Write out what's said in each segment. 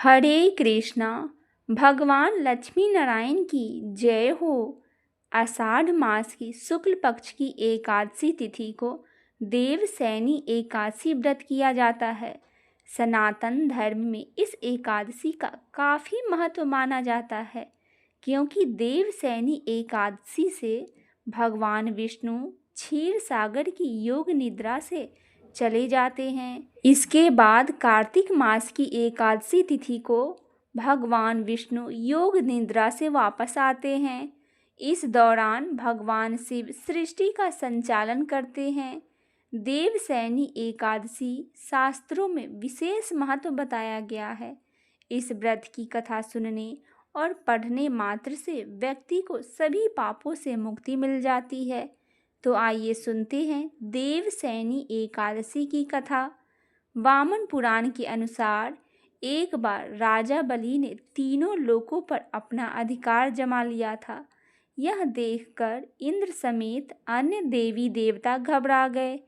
हरे कृष्णा। भगवान लक्ष्मी नारायण की जय हो। आषाढ़ मास की शुक्ल पक्ष की एकादशी तिथि को देवसैनी एकादशी व्रत किया जाता है। सनातन धर्म में इस एकादशी का काफ़ी महत्व माना जाता है, क्योंकि देवसैनी एकादशी से भगवान विष्णु क्षीर सागर की योग निद्रा से चले जाते हैं। इसके बाद कार्तिक मास की एकादशी तिथि को भगवान विष्णु योग निद्रा से वापस आते हैं। इस दौरान भगवान शिव सृष्टि का संचालन करते हैं। देवसैनी एकादशी शास्त्रों में विशेष महत्व बताया गया है। इस व्रत की कथा सुनने और पढ़ने मात्र से व्यक्ति को सभी पापों से मुक्ति मिल जाती है। तो आइए सुनते हैं देवसैनी एकादशी की कथा। वामन पुराण के अनुसार एक बार राजा बलि ने तीनों लोकों पर अपना अधिकार जमा लिया था। यह देखकर इंद्र समेत अन्य देवी देवता घबरा गए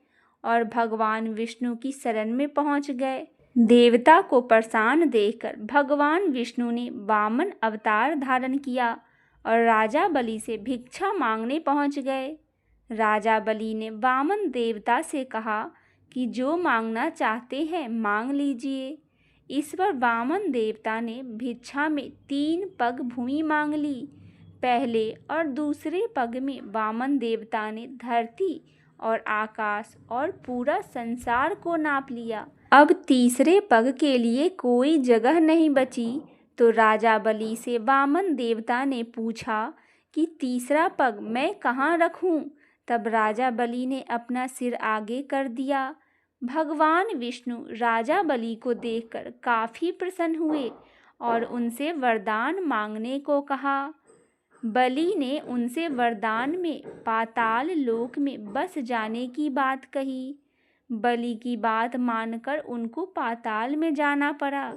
और भगवान विष्णु की शरण में पहुंच गए। देवता को परेशान देखकर भगवान विष्णु ने वामन अवतार धारण किया और राजा बलि से भिक्षा मांगने पहुंच गए। राजा बलि ने वामन देवता से कहा कि जो मांगना चाहते हैं मांग लीजिए। इस पर वामन देवता ने भिक्षा में 3 पग भूमि मांग ली। पहले और दूसरे पग में वामन देवता ने धरती और आकाश और पूरा संसार को नाप लिया। अब तीसरे पग के लिए कोई जगह नहीं बची, तो राजा बलि से वामन देवता ने पूछा कि तीसरा पग मैं कहाँ रखूं? तब राजा बलि ने अपना सिर आगे कर दिया। भगवान विष्णु राजा बलि को देखकर काफ़ी प्रसन्न हुए और उनसे वरदान मांगने को कहा। बलि ने उनसे वरदान में पाताल लोक में बस जाने की बात कही। बलि की बात मानकर उनको पाताल में जाना पड़ा।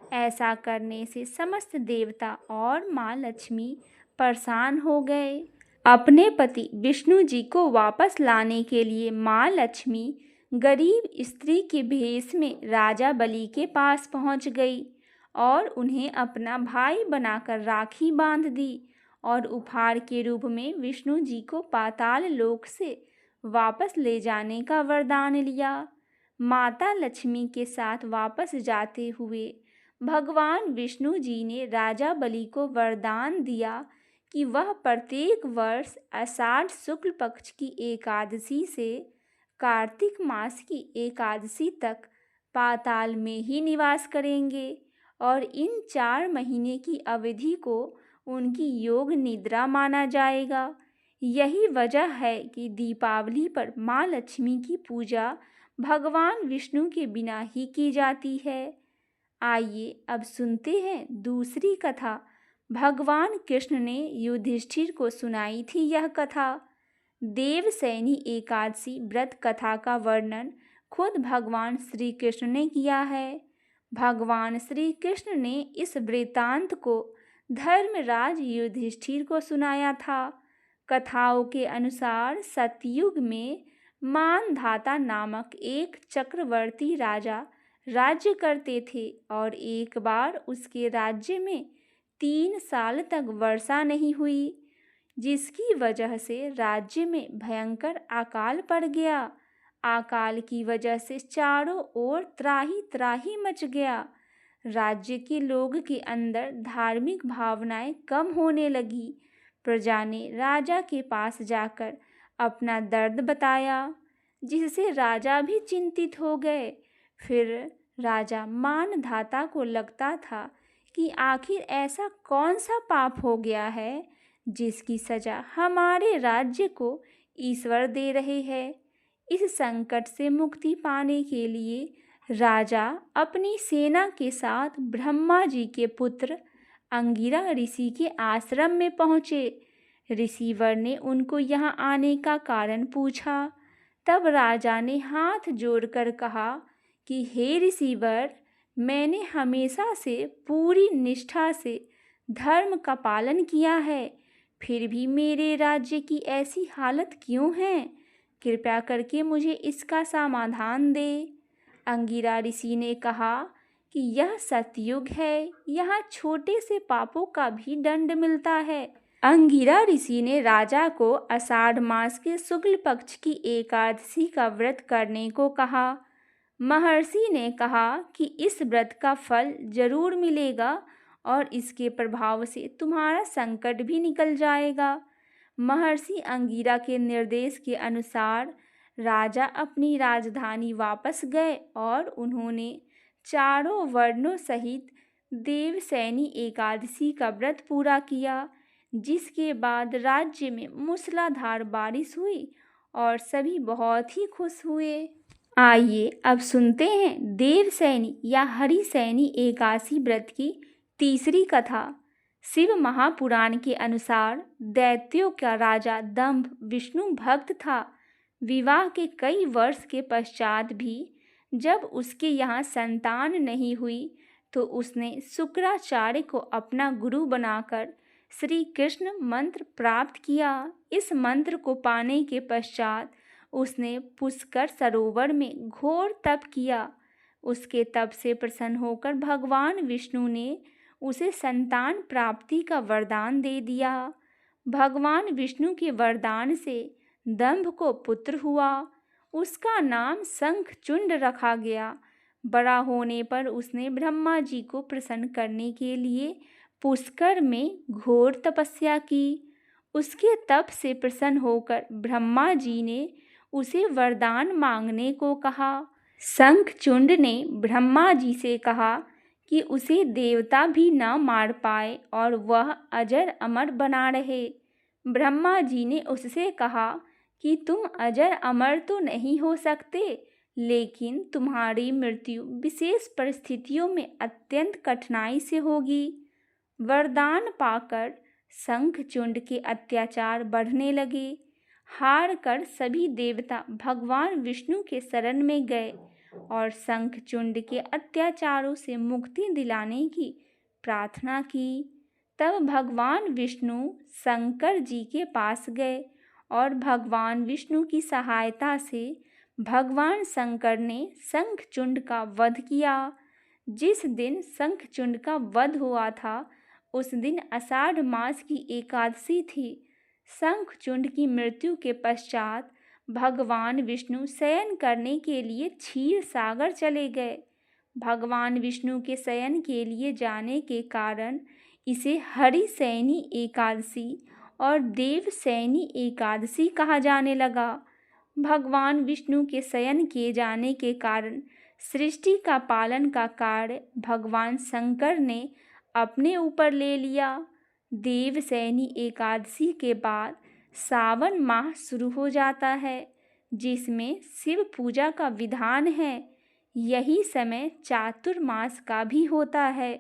ऐसा करने से समस्त देवता और माँ लक्ष्मी परेशान हो गए। अपने पति विष्णु जी को वापस लाने के लिए माँ लक्ष्मी गरीब स्त्री के भेष में राजा बलि के पास पहुंच गई और उन्हें अपना भाई बनाकर राखी बांध दी और उपहार के रूप में विष्णु जी को पाताल लोक से वापस ले जाने का वरदान लिया। माता लक्ष्मी के साथ वापस जाते हुए भगवान विष्णु जी ने राजा बलि को वरदान दिया कि वह प्रत्येक वर्ष आषाढ़ शुक्ल पक्ष की एकादशी से कार्तिक मास की एकादशी तक पाताल में ही निवास करेंगे और इन 4 महीने की अवधि को उनकी योग निद्रा माना जाएगा। यही वजह है कि दीपावली पर माँ लक्ष्मी की पूजा भगवान विष्णु के बिना ही की जाती है। आइए अब सुनते हैं दूसरी कथा। भगवान कृष्ण ने युधिष्ठिर को सुनाई थी यह कथा। देवसैनी एकादशी व्रत कथा का वर्णन खुद भगवान श्री कृष्ण ने किया है। भगवान श्री कृष्ण ने इस वृत्तांत को धर्मराज युधिष्ठिर को सुनाया था। कथाओं के अनुसार सतयुग में मानधाता नामक एक चक्रवर्ती राजा राज्य करते थे और एक बार उसके राज्य में 3 साल तक वर्षा नहीं हुई, जिसकी वजह से राज्य में भयंकर अकाल पड़ गया। अकाल की वजह से चारों ओर त्राही त्राही मच गया। राज्य के लोग के अंदर धार्मिक भावनाएं कम होने लगी। प्रजा ने राजा के पास जाकर अपना दर्द बताया, जिससे राजा भी चिंतित हो गए। फिर राजा मानधाता को लगता था कि आखिर ऐसा कौन सा पाप हो गया है जिसकी सजा हमारे राज्य को ईश्वर दे रहे हैं। इस संकट से मुक्ति पाने के लिए राजा अपनी सेना के साथ ब्रह्मा जी के पुत्र अंगिरा ऋषि के आश्रम में पहुँचे। ऋषिवर ने उनको यहाँ आने का कारण पूछा। तब राजा ने हाथ जोड़कर कहा कि हे ऋषिवर, मैंने हमेशा से पूरी निष्ठा से धर्म का पालन किया है, फिर भी मेरे राज्य की ऐसी हालत क्यों है? कृपया करके मुझे इसका समाधान दे। अंगिरा ऋषि ने कहा कि यह सतयुग है, यहाँ छोटे से पापों का भी दंड मिलता है। अंगिरा ऋषि ने राजा को आषाढ़ मास के शुक्ल पक्ष की एकादशी का व्रत करने को कहा। महर्षि ने कहा कि इस व्रत का फल जरूर मिलेगा और इसके प्रभाव से तुम्हारा संकट भी निकल जाएगा। महर्षि अंगिरा के निर्देश के अनुसार राजा अपनी राजधानी वापस गए और उन्होंने चारों वर्णों सहित देवसैनी एकादशी का व्रत पूरा किया, जिसके बाद राज्य में मूसलाधार बारिश हुई और सभी बहुत ही खुश हुए। आइए अब सुनते हैं देवसैनी या हरिसैनी एकादशी व्रत की तीसरी कथा। शिव महापुराण के अनुसार दैत्यों का राजा दंभ विष्णु भक्त था। विवाह के कई वर्ष के पश्चात भी जब उसके यहाँ संतान नहीं हुई तो उसने शुक्राचार्य को अपना गुरु बनाकर श्री कृष्ण मंत्र प्राप्त किया। इस मंत्र को पाने के पश्चात उसने पुष्कर सरोवर में घोर तप किया। उसके तप से प्रसन्न होकर भगवान विष्णु ने उसे संतान प्राप्ति का वरदान दे दिया। भगवान विष्णु के वरदान से दंभ को पुत्र हुआ। उसका नाम शंखचूंड रखा गया। बड़ा होने पर उसने ब्रह्मा जी को प्रसन्न करने के लिए पुष्कर में घोर तपस्या की। उसके तप से प्रसन्न होकर ब्रह्मा जी ने उसे वरदान मांगने को कहा। शंखचूंड ने ब्रह्मा जी से कहा कि उसे देवता भी न मार पाए और वह अजर अमर बना रहे। ब्रह्मा जी ने उससे कहा कि तुम अजर अमर तो नहीं हो सकते, लेकिन तुम्हारी मृत्यु विशेष परिस्थितियों में अत्यंत कठिनाई से होगी। वरदान पाकर शंखचूंड के अत्याचार बढ़ने लगे। हार कर सभी देवता भगवान विष्णु के शरण में गए और शंखचूंड के अत्याचारों से मुक्ति दिलाने की प्रार्थना की। तब भगवान विष्णु शंकर जी के पास गए और भगवान विष्णु की सहायता से भगवान शंकर ने शंखचूंड का वध किया। जिस दिन शंखचूंड का वध हुआ था उस दिन आषाढ़ मास की एकादशी थी। शंखचूंड की मृत्यु के पश्चात भगवान विष्णु शयन करने के लिए क्षीर सागर चले गए। भगवान विष्णु के शयन के लिए जाने के कारण इसे हरिसैनी एकादशी और देवसैनी एकादशी कहा जाने लगा। भगवान विष्णु के शयन किए जाने के कारण सृष्टि का पालन का कार्य भगवान शंकर ने अपने ऊपर ले लिया। देवसैनी एकादशी के बाद सावन माह शुरू हो जाता है, जिसमें शिव पूजा का विधान है। यही समय चातुर्मास का भी होता है,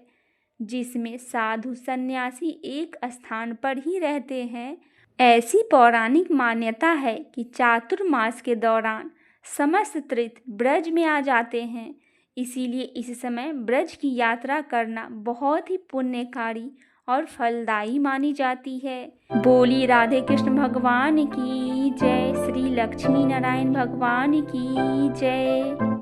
जिसमें साधु सन्यासी एक स्थान पर ही रहते हैं। ऐसी पौराणिक मान्यता है कि चातुर्मास के दौरान समस्त तीर्थ ब्रज में आ जाते हैं, इसीलिए इस समय ब्रज की यात्रा करना बहुत ही पुण्यकारी और फलदायी मानी जाती है। बोली राधे कृष्ण भगवान की जय, श्री लक्ष्मी नारायण भगवान की जय।